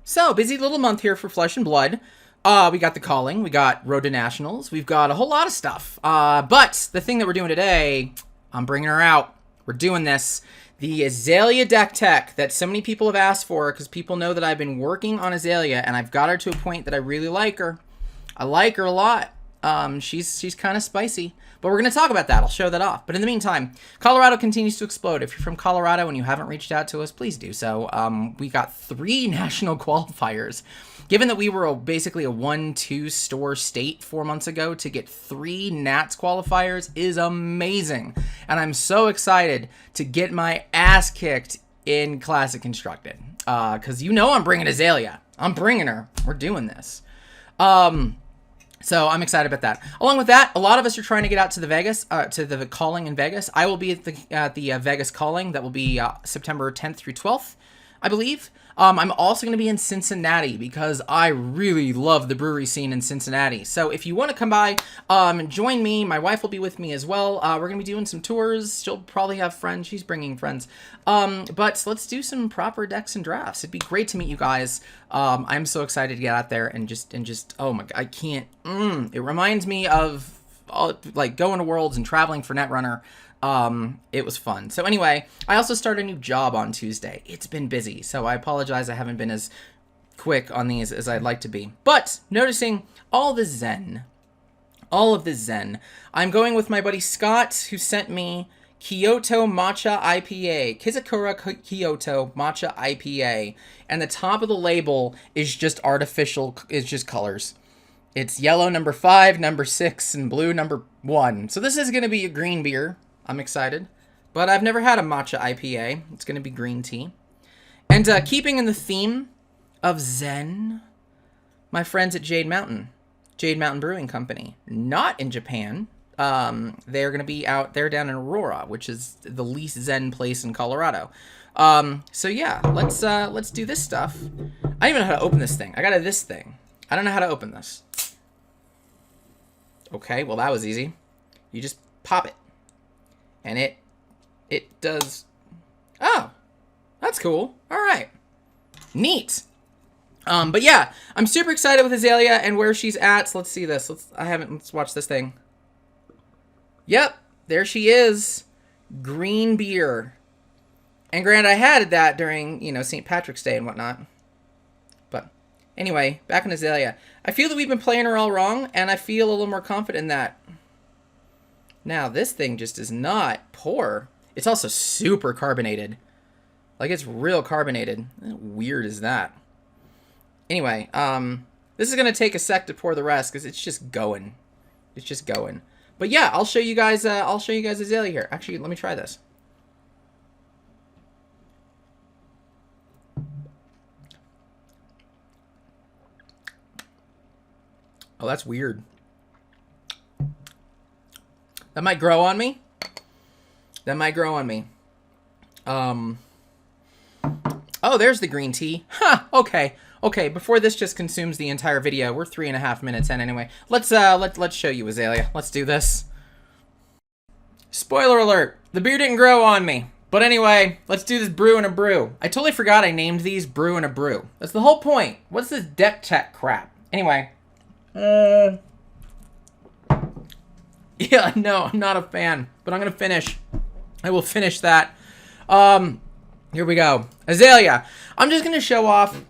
So, busy little month here for Flesh and Blood. We got the Calling, we got Road to Nationals, we've got a whole lot of stuff. But the thing that we're doing today, I'm bringing her out. We're doing this. The Azalea deck tech that so many people have asked for, because people know that I've been working on Azalea, and I've got her to a point that I really like her. I like her a lot. She's kind of spicy. But we're going to talk about that. I'll show that off. But in the meantime, Colorado continues to explode. If you're from Colorado and you haven't reached out to us, please do so. We got 3 national qualifiers. Given that we were basically a 1-2 store state 4 months ago, to get 3 Nats qualifiers is amazing. And I'm so excited to get my ass kicked in Classic Constructed. Because you know I'm bringing Azalea. I'm bringing her. We're doing this. So I'm excited about that. Along with that, a lot of us are trying to get out to the Vegas, to the Calling in Vegas. I will be at the Vegas Calling. That will be September 10th through 12th, I believe. I'm also going to be in Cincinnati because I really love the brewery scene in Cincinnati. So if you want to come by, join me. My wife will be with me as well. We're going to be doing some tours. She'll probably have friends. She's bringing friends. But let's do some proper decks and drafts. It'd be great to meet you guys. I'm so excited to get out there and just oh my God, I can't. It reminds me of like going to Worlds and traveling for Netrunner. It was fun. So anyway, I also started a new job on Tuesday. It's been busy, so I apologize I haven't been as quick on these as I'd like to be. But noticing all of the zen, I'm going with my buddy Scott, who sent me Kyoto Matcha IPA, Kizakura Kyoto Matcha IPA, and the top of the label is just artificial, it's just colors. It's yellow number 5, number 6, and blue number 1. So this is going to be a green beer. I'm excited. But I've never had a matcha IPA. It's going to be green tea. And keeping in the theme of Zen, my friends at Jade Mountain Brewing Company. Not in Japan. They're going to be out there down in Aurora, which is the least Zen place in Colorado. So yeah, let's do this stuff. I don't even know how to open this thing. I got this thing. I don't know how to open this. Okay, well that was easy. You just pop it. And it does... Oh, that's cool. All right. Neat. But yeah, I'm super excited with Azalea and where she's at. So let's see this. Let's watch this thing. Yep, there she is. Green beer. And granted, I had that during, St. Patrick's Day and whatnot. But anyway, back on Azalea. I feel that we've been playing her all wrong, and I feel a little more confident in that. Now, this thing just is not pour. It's also super carbonated. Like, it's real carbonated. How weird is that? Anyway, this is going to take a sec to pour the rest because it's just going. It's just going. But yeah, I'll show you guys Azalea here. Actually, let me try this. Oh, that's weird. That might grow on me. Oh, there's the green tea. Huh, okay. Okay, before this just consumes the entire video, we're 3.5 minutes in anyway. Let's show you Azalea. Let's do this. Spoiler alert, the beer didn't grow on me. But anyway, let's do this brew and a brew. I totally forgot I named these brew and a brew. That's the whole point. What's this deck tech crap? Anyway. Yeah, no, I'm not a fan, but I'm going to finish. I will finish that. Here we go. Azalea. I'm just going to show off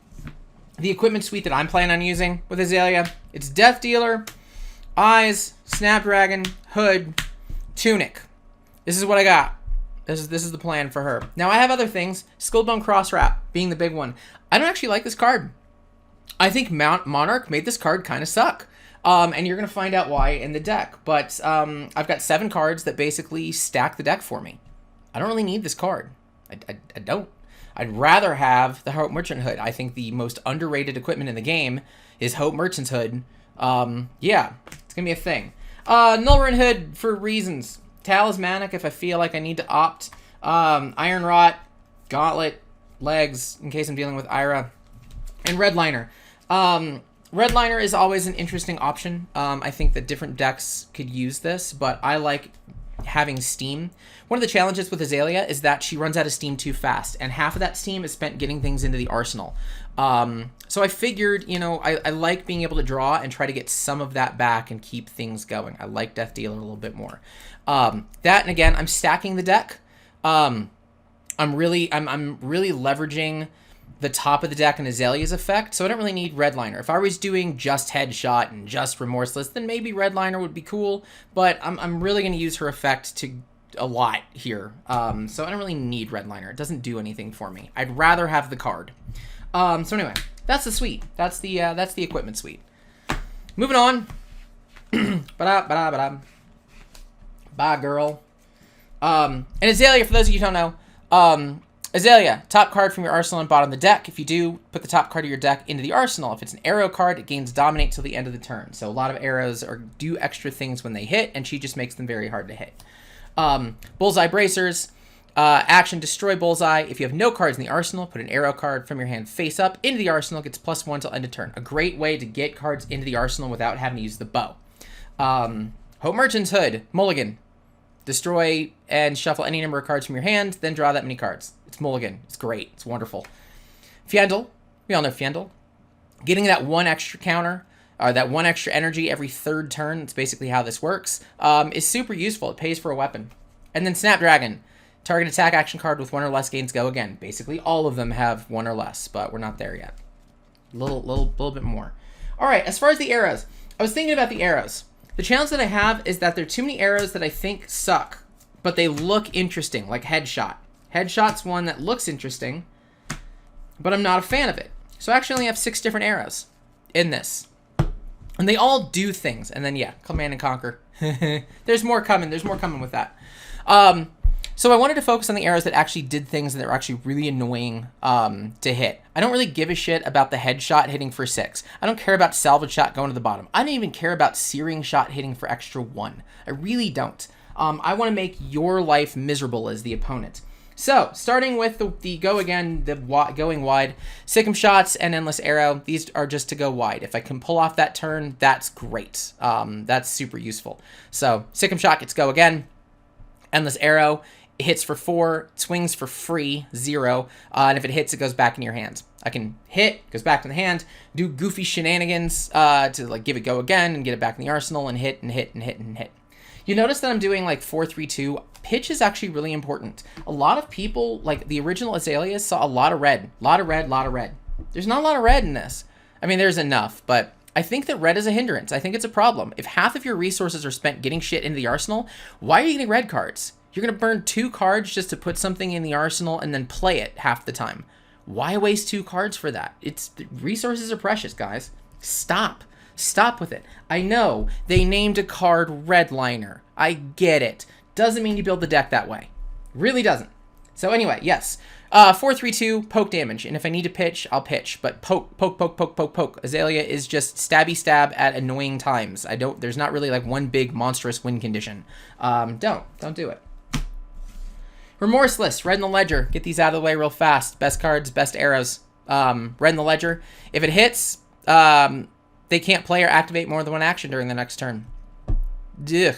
the equipment suite that I'm planning on using with Azalea. It's Death Dealer, Eyes, Snapdragon, Hood, Tunic. This is what I got. This is the plan for her. Now, I have other things. Skullbone Cross Wrap being the big one. I don't actually like this card. I think Monarch made this card kind of suck. And you're going to find out why in the deck. But I've got 7 cards that basically stack the deck for me. I don't really need this card. I don't. I'd rather have the Hope Merchant Hood. I think the most underrated equipment in the game is Hope Merchant's Hood. Yeah, it's going to be a thing. Nullrun Hood for reasons. Talismanic if I feel like I need to opt. Iron Rot, Gauntlet, Legs in case I'm dealing with Ira. And Redliner. Redliner is always an interesting option. I think that different decks could use this, but I like having steam. One of the challenges with Azalea is that she runs out of steam too fast, and half of that steam is spent getting things into the arsenal. So I figured, you know, I like being able to draw and try to get some of that back and keep things going. I like Death Dealer a little bit more. That, and again, I'm stacking the deck. I'm really leveraging the top of the deck and Azalea's effect, so I don't really need Redliner. If I was doing just Headshot and just Remorseless, then maybe Redliner would be cool, but I'm really going to use her effect to a lot here. So I don't really need Redliner. It doesn't do anything for me. I'd rather have the card. So anyway, that's the suite. That's the equipment suite. Moving on. Bye, girl. And Azalea, for those of you who don't know, Azalea, top card from your arsenal and bottom of the deck. If you do, put the top card of your deck into the arsenal. If it's an arrow card, it gains Dominate till the end of the turn. So a lot of arrows do extra things when they hit, and she just makes them very hard to hit. Bullseye Bracers. Action, destroy Bullseye. If you have no cards in the arsenal, put an arrow card from your hand face up into the arsenal. Gets +1 till end of turn. A great way to get cards into the arsenal without having to use the bow. Hope Merchant's Hood. Mulligan. Destroy and shuffle any number of cards from your hand, then draw that many cards. It's Mulligan. It's great. It's wonderful. Fiendel. We all know Fiendel. Getting that one extra counter, that one extra energy every third turn, it's basically how this works, is super useful. It pays for a weapon. And then Snapdragon. Target attack action card with 1 or less gains go again. Basically, all of them have 1 or less, but we're not there yet. A little bit more. All right, as far as the arrows, I was thinking about the arrows. The challenge that I have is that there are too many arrows that I think suck, but they look interesting, like Headshot. Headshot's one that looks interesting, but I'm not a fan of it. So I actually only have 6 different arrows in this. And they all do things. And then, yeah, Command and Conquer. There's more coming. There's more coming with that. So I wanted to focus on the arrows that actually did things that were actually really annoying to hit. I don't really give a shit about the Headshot hitting for 6. I don't care about Salvage Shot going to the bottom. I don't even care about Searing Shot hitting for extra 1. I really don't. I want to make your life miserable as the opponent. So, starting with the going wide, Sikkim Shots and Endless Arrow, these are just to go wide. If I can pull off that turn, that's great. That's super useful. So, Sikkim Shot gets go again. Endless Arrow, it hits for 4, swings for free, 0, and if it hits, it goes back in your hand. I can hit, goes back to the hand, do goofy shenanigans to like give it go again and get it back in the arsenal and hit and hit and hit and hit. You notice that I'm doing like 4-3-2. Pitch is actually really important. A lot of people, like the original Azalea, saw a lot of red. Lot of red. There's not a lot of red in this. I mean, there's enough, but I think that red is a hindrance. I think it's a problem. If half of your resources are spent getting shit into the arsenal, why are you getting red cards? You're going to burn 2 cards just to put something in the arsenal and then play it half the time. Why waste 2 cards for that? Resources are precious, guys. Stop with it. I know they named a card Redliner. I get it. Doesn't mean you build the deck that way. Really doesn't. So anyway, yes. 4-3-2, poke damage. And if I need to pitch, I'll pitch. But poke. Azalea is just stabby stab at annoying times. There's not really like one big monstrous win condition. Don't do it. Remorseless, Red in the Ledger. Get these out of the way real fast. Best cards, best arrows. Red in the Ledger. If it hits, they can't play or activate more than 1 action during the next turn. Ugh.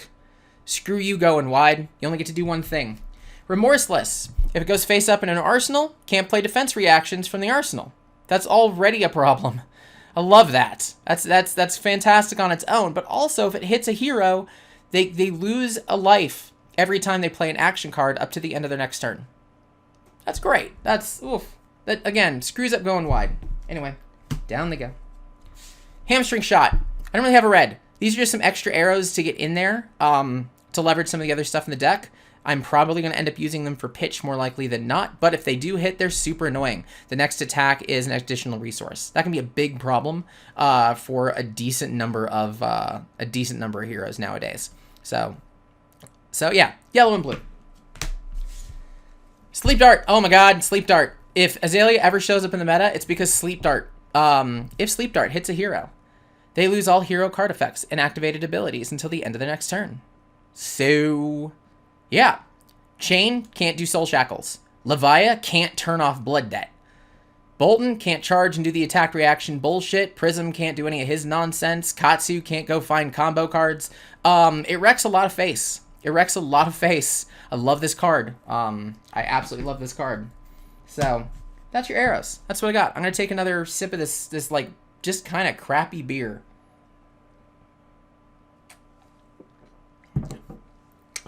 Screw you going wide. You only get to do 1 thing. Remorseless. If it goes face up in an arsenal, can't play defense reactions from the arsenal. That's already a problem. I love that. That's fantastic on its own. But also, if it hits a hero, they lose a life every time they play an action card up to the end of their next turn. That's great. Oof. That, again, screws up going wide. Anyway, down they go. Hamstring Shot. I don't really have a red. These are just some extra arrows to get in there to leverage some of the other stuff in the deck. I'm probably going to end up using them for pitch more likely than not, but if they do hit, they're super annoying. The next attack is an additional resource. That can be a big problem for a decent number of heroes nowadays. So yeah, yellow and blue. Sleep Dart. Oh my god, Sleep Dart. If Azalea ever shows up in the meta, it's because Sleep Dart. If Sleep Dart hits a hero, they lose all hero card effects and activated abilities until the end of the next turn. So, yeah. Chain can't do Soul Shackles. Levia can't turn off Blood Debt. Bolton can't charge and do the attack reaction bullshit. Prism can't do any of his nonsense. Katsu can't go find combo cards. It wrecks a lot of face. erects a lot of face. I love this card. I absolutely love this card. So that's your arrows. That's what I got. I'm gonna take another sip of this like just kind of crappy beer.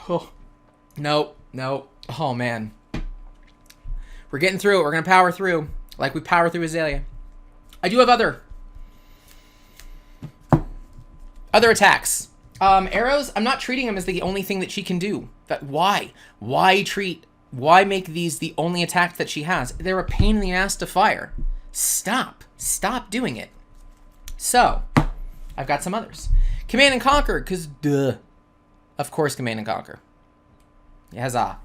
Oh, no. Oh man, we're getting through it. We're gonna power through like we power through Azalea. I do have other attacks. Arrows, I'm not treating them as the only thing that she can do. But why? Why make these the only attack that she has? They're a pain in the ass to fire. Stop doing it. So, I've got some others. Command and Conquer, because duh. Of course, Command and Conquer. Huzzah.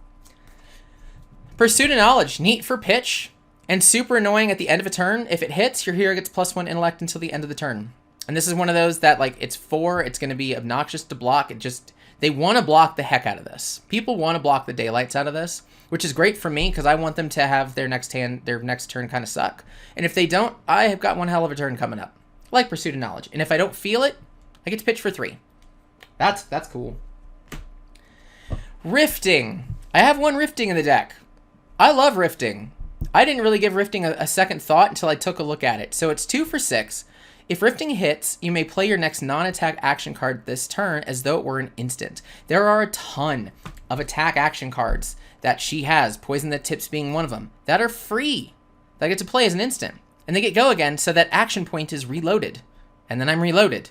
Pursuit of Knowledge, neat for pitch, and super annoying at the end of a turn. If it hits, your hero gets +1 intellect until the end of the turn. And this is one of those that, like, it's 4, it's going to be obnoxious to block. They want to block the heck out of this. People want to block the daylights out of this, which is great for me because I want them to have their next turn kind of suck. And if they don't, I have got one hell of a turn coming up, like Pursuit of Knowledge. And if I don't feel it, I get to pitch for 3. That's cool. Rifting. I have 1 Rifting in the deck. I love Rifting. I didn't really give Rifting a second thought until I took a look at it. So it's 2 for 6. If Rifting hits, you may play your next non-attack action card this turn as though it were an instant. There are a ton of attack action cards that she has, Poison the Tips being one of them, that are free, that I get to play as an instant. And they get go again, so that action point is reloaded. And then I'm reloaded.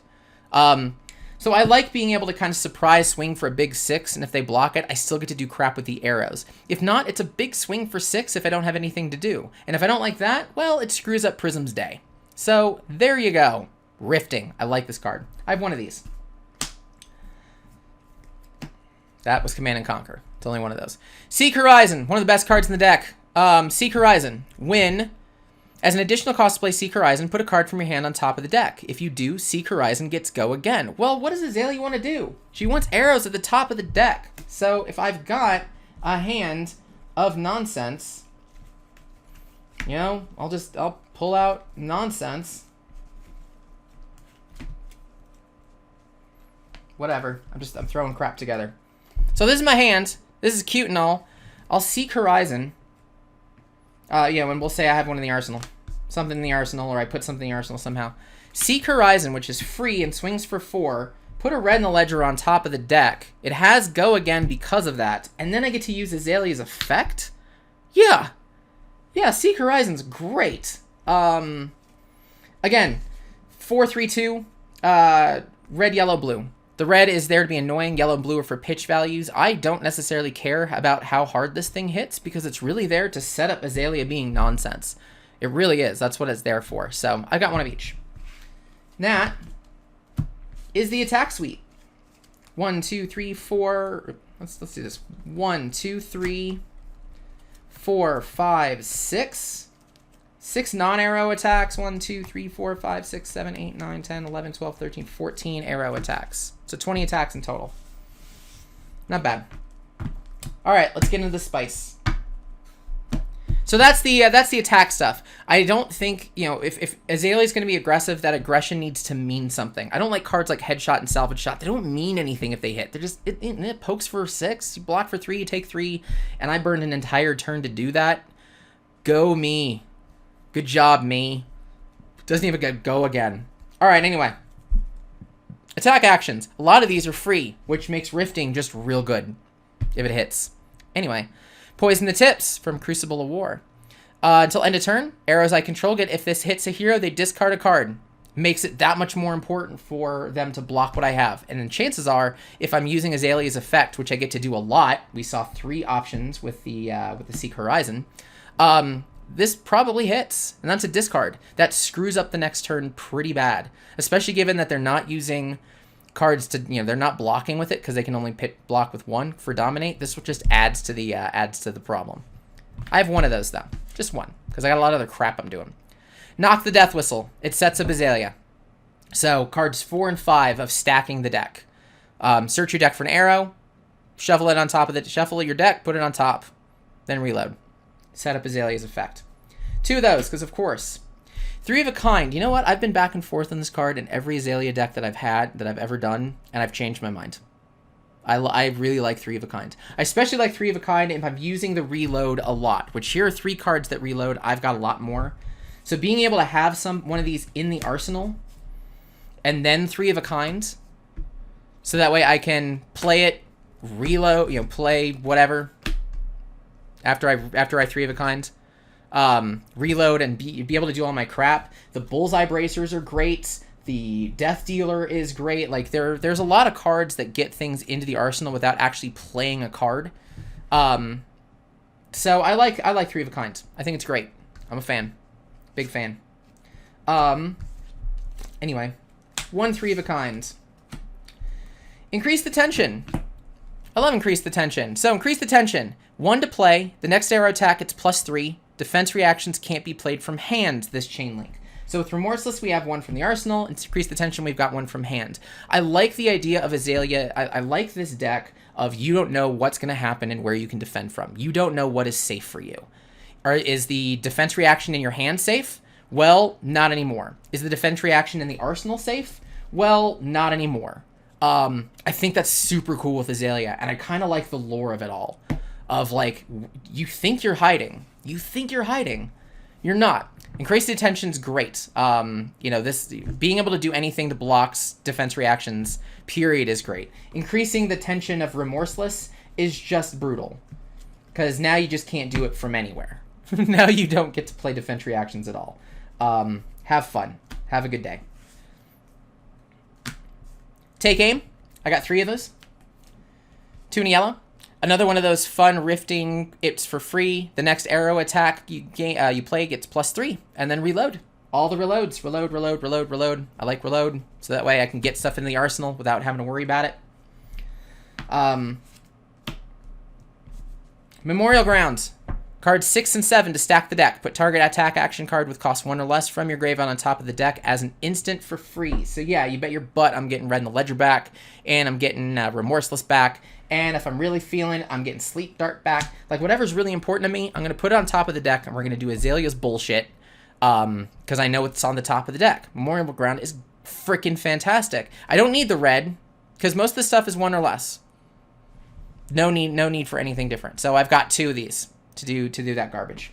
So I like being able to kind of surprise swing for a big 6, and if they block it, I still get to do crap with the arrows. If not, it's a big swing for 6 if I don't have anything to do. And if I don't like that, well, it screws up Prism's day. So, there you go. Rifting. I like this card. I have one of these. That was Command and Conquer. It's only one of those. Seek Horizon. One of the best cards in the deck. Seek Horizon. Win. As an additional cost to play Seek Horizon, put a card from your hand on top of the deck. If you do, Seek Horizon gets go again. Well, what does Azalea want to do? She wants arrows at the top of the deck. So, if I've got a hand of nonsense, you know, I'll pull out nonsense. Whatever. I'm throwing crap together. So this is my hand. This is cute and all. I'll Seek Horizon. And we'll say I have one in the arsenal. Something in the arsenal, or I put something in the arsenal somehow. Seek Horizon, which is free and swings for 4. Put a red in the ledger on top of the deck. It has go again because of that. And then I get to use Azalea's effect? Yeah, Seek Horizon's great. Again, 4-3-2, red, yellow, blue. The red is there to be annoying, yellow and blue are for pitch values. I don't necessarily care about how hard this thing hits because it's really there to set up Azalea being nonsense. It really is. That's what it's there for. So I got one of each. That is the attack suite. 1, 2, 3, 4. Let's do this. 1, 2, 3, 4, 5, 6. 6 non-arrow attacks. 1, 2, 3, 4, 5, 6, 7, 8, 9, 10, 11, 12, 13, 14 arrow attacks. So 20 attacks in total. Not bad. All right, let's get into the spice. So that's the attack stuff. I don't think, if Azalea's going to be aggressive, that aggression needs to mean something. I don't like cards like Headshot and Salvage Shot. They don't mean anything if they hit. They're just, it pokes for 6, you block for 3, you take 3, and I burned an entire turn to do that. Go me. Good job, me. Doesn't even get go again. All right, anyway. Attack actions. A lot of these are free, which makes Rifting just real good if it hits. Anyway. Poison the Tips from Crucible of War. Until end of turn, arrows I control get, if this hits a hero, they discard a card. Makes it that much more important for them to block what I have. And then chances are, if I'm using Azalea's effect, which I get to do a lot, we saw 3 options with the Seek Horizon, this probably hits, and that's a discard. That screws up the next turn pretty bad, especially given that they're not using cards to, they're not blocking with it because they can only block with 1 for Dominate. This just adds to the problem. I have one of those though, just one, because I got a lot of other crap I'm doing. Knock the Death Whistle. It sets up Azalea. So cards 4 and 5 of stacking the deck. Search your deck for an arrow, shuffle it on top of it. Shuffle your deck, put it on top, then reload. Set up Azalea's effect. 2 of those, because of course. 3 of a Kind. You know what? I've been back and forth on this card in every Azalea deck that I've ever done, and I've changed my mind. I really like 3 of a kind. I especially like 3 of a kind if I'm using the reload a lot, which here are 3 cards that reload. I've got a lot more. So being able to have one of these in the arsenal and then 3 of a kind, so that way I can play it, reload, play whatever after I 3 of a kind, reload and be able to do all my crap. The bullseye bracers are great. The Death Dealer is great. Like there's a lot of cards that get things into the arsenal without actually playing a card. So I like 3 of a kind. I think it's great. I'm a fan. Big fan. Anyway, 1 3 of a kind. Increase the tension. I love increase the tension. So increase the tension. 1 to play. The next arrow attack, it's +3. Defense reactions can't be played from hand, this chain link. So with Remorseless, we have 1 from the arsenal. And to increase the tension, we've got 1 from hand. I like the idea of Azalea. I like this deck of you don't know what's going to happen and where you can defend from. You don't know what is safe for you. Or is the defense reaction in your hand safe? Well, not anymore. Is the defense reaction in the arsenal safe? Well, not anymore. I think that's super cool with Azalea, and I kind of like the lore of it all. Of like, you think you're hiding. You think you're hiding. You're not. Increased the tension's great. This being able to do anything that blocks defense reactions, period, is great. Increasing the tension of Remorseless is just brutal. Because now you just can't do it from anywhere. Now you don't get to play defense reactions at all. Have fun. Have a good day. Take aim. I got 3 of those. 2 in yellow. Another one of those fun rifting. It's for free. The next arrow attack you play gets +3, and then reload. All the reloads. Reload, reload, reload, reload. I like reload, so that way I can get stuff in the arsenal without having to worry about it. Memorial Grounds. Cards 6 and 7 to stack the deck. Put target attack action card with cost 1 or less from your graveyard on top of the deck as an instant for free. So yeah, you bet your butt I'm getting Red in the Ledger back, and I'm getting Remorseless back, and if I'm really feeling, I'm getting Sleep Dart back. Like whatever's really important to me, I'm going to put it on top of the deck, and we're going to do Azalea's bullshit because I know it's on the top of the deck. Memorial Ground is freaking fantastic. I don't need the red because most of the stuff is 1 or less. No need for anything different. So I've got 2 of these to do that garbage.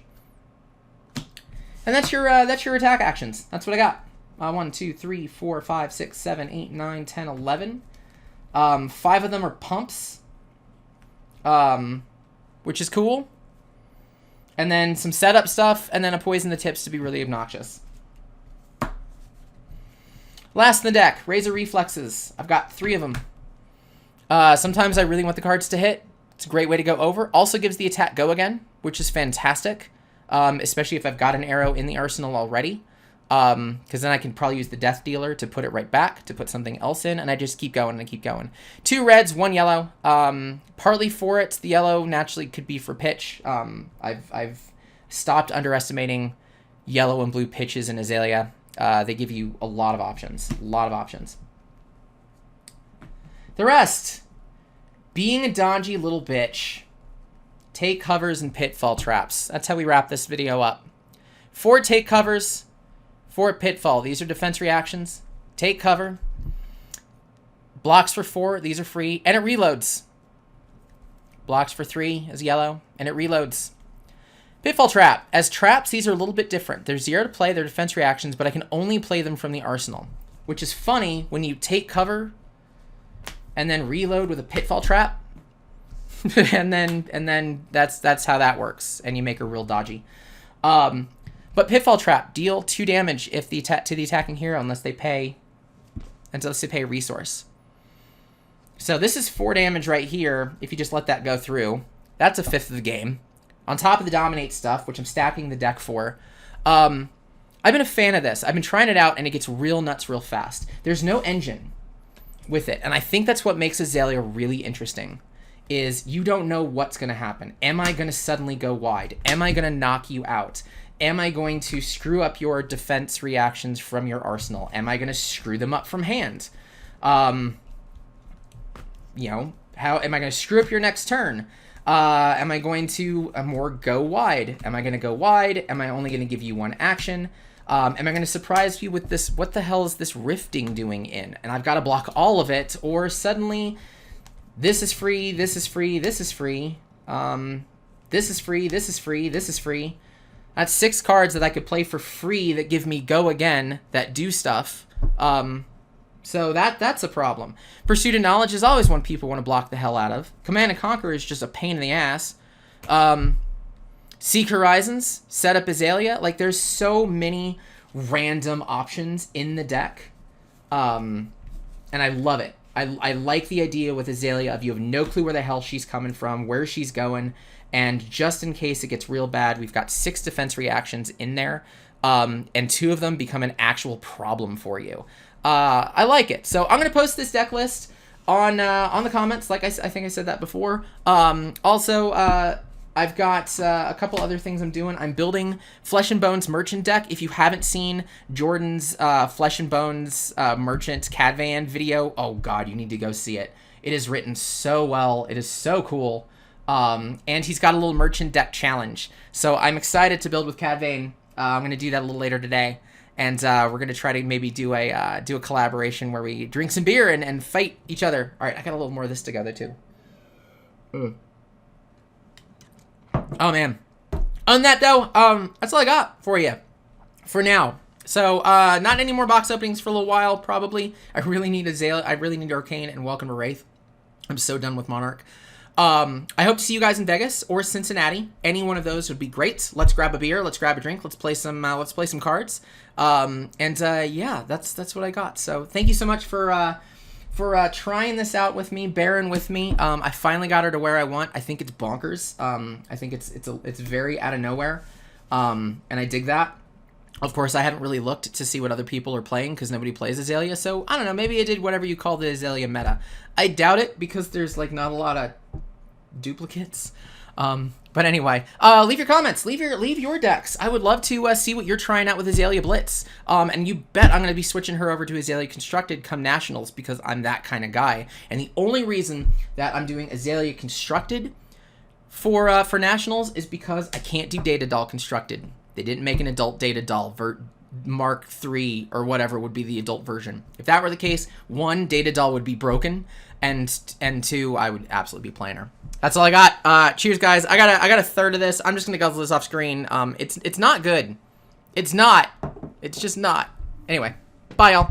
And that's your attack actions. That's what I got. 1, 2, 3, 4, 5, 6, 7, 8, 9, 10, 11. 5 of them are pumps, which is cool. And then some setup stuff, and then a poison the tips to be really obnoxious. Last in the deck, Razor Reflexes. I've got 3 of them. Sometimes I really want the cards to hit. It's a great way to go over. Also gives the attack go again, which is fantastic, especially if I've got an arrow in the arsenal already, because then I can probably use the Death Dealer to put it right back, to put something else in, and I just keep going and keep going. 2 reds, 1 yellow. Partly for it, the yellow naturally could be for pitch. I've stopped underestimating yellow and blue pitches in Azalea. They give you a lot of options. A lot of options. The rest. Being a dodgy little bitch. Take covers and pitfall traps. That's how we wrap this video up. 4 take covers, 4 pitfall. These are defense reactions. Take cover. Blocks for 4. These are free. And it reloads. Blocks for 3 is yellow. And it reloads. Pitfall trap. As traps, these are a little bit different. They're 0 to play. They're defense reactions, but I can only play them from the arsenal. Which is funny when you take cover and then reload with a pitfall trap. and then that's how that works, and you make her real dodgy. But pitfall trap, deal 2 damage if to the attacking hero unless they pay a resource. So this is 4 damage right here if you just let that go through. That's a 1/5 of the game. On top of the dominate stuff, which I'm stacking the deck for. I've been a fan of this. I've been trying it out, and it gets real nuts real fast. There's no engine with it, and I think that's what makes Azalea really interesting, is you don't know what's going to happen. Am I going to suddenly go wide? Am I going to knock you out? Am I going to screw up your defense reactions from your arsenal? Am I going to screw them up from hand? How am I going to screw up your next turn? Am I going to more go wide? Am I going to go wide? Am I only going to give you 1 action? Am I going to surprise you with this? What the hell is this rifting doing in? And I've got to block all of it, or suddenly This is free. This is free. This is free. This is free. This is free. This is free. That's 6 cards that I could play for free that give me go again, that do stuff. So that's a problem. Pursuit of Knowledge is always one people want to block the hell out of. Command and Conquer is just a pain in the ass. Seek Horizons, set up Azalea. Like, there's so many random options in the deck. And I love it. I like the idea with Azalea of you have no clue where the hell she's coming from, where she's going, and just in case it gets real bad, we've got 6 defense reactions in there, and 2 of them become an actual problem for you. I like it. So I'm going to post this deck list on the comments, like I think I said that before. Also, I've got a couple other things I'm doing. I'm building Flesh and Bones Merchant deck. If you haven't seen Jordan's Flesh and Bones Merchant Cadvan video, oh god, you need to go see it. It is written so well. It is so cool. And he's got a little merchant deck challenge. So I'm excited to build with Cadvan. I'm going to do that a little later today. And we're going to try to maybe do a collaboration where we drink some beer and fight each other. All right, I got a little more of this together too. Oh, man. On that, though, that's all I got for you for now. So, not any more box openings for a little while, probably. I really need Azalea. I really need Arcane and Welcome to Wraith. I'm so done with Monarch. I hope to see you guys in Vegas or Cincinnati. Any one of those would be great. Let's grab a beer. Let's grab a drink. Let's play some cards. Yeah, that's what I got. So, thank you so much for trying this out with me, bearing with me. I finally got her to where I want. I think it's bonkers. I think it's very out of nowhere, and I dig that. Of course, I haven't really looked to see what other people are playing because nobody plays Azalea, so I don't know. Maybe I did whatever you call the Azalea meta. I doubt it because there's like not a lot of duplicates. But anyway, leave your comments, leave your decks. I would love to see what you're trying out with Azalea Blitz. And you bet I'm going to be switching her over to Azalea Constructed come Nationals because I'm that kind of guy. And the only reason that I'm doing Azalea Constructed for Nationals is because I can't do Data Doll Constructed. They didn't make an adult Data Doll Mark 3 or whatever would be the adult version. If that were the case, 1, Data Doll would be broken, and 2, I would absolutely be playing her. That's all I got. Cheers, guys. I got a third of this. I'm just gonna guzzle this off screen. It's not good. It's not. It's just not. Anyway, bye, y'all.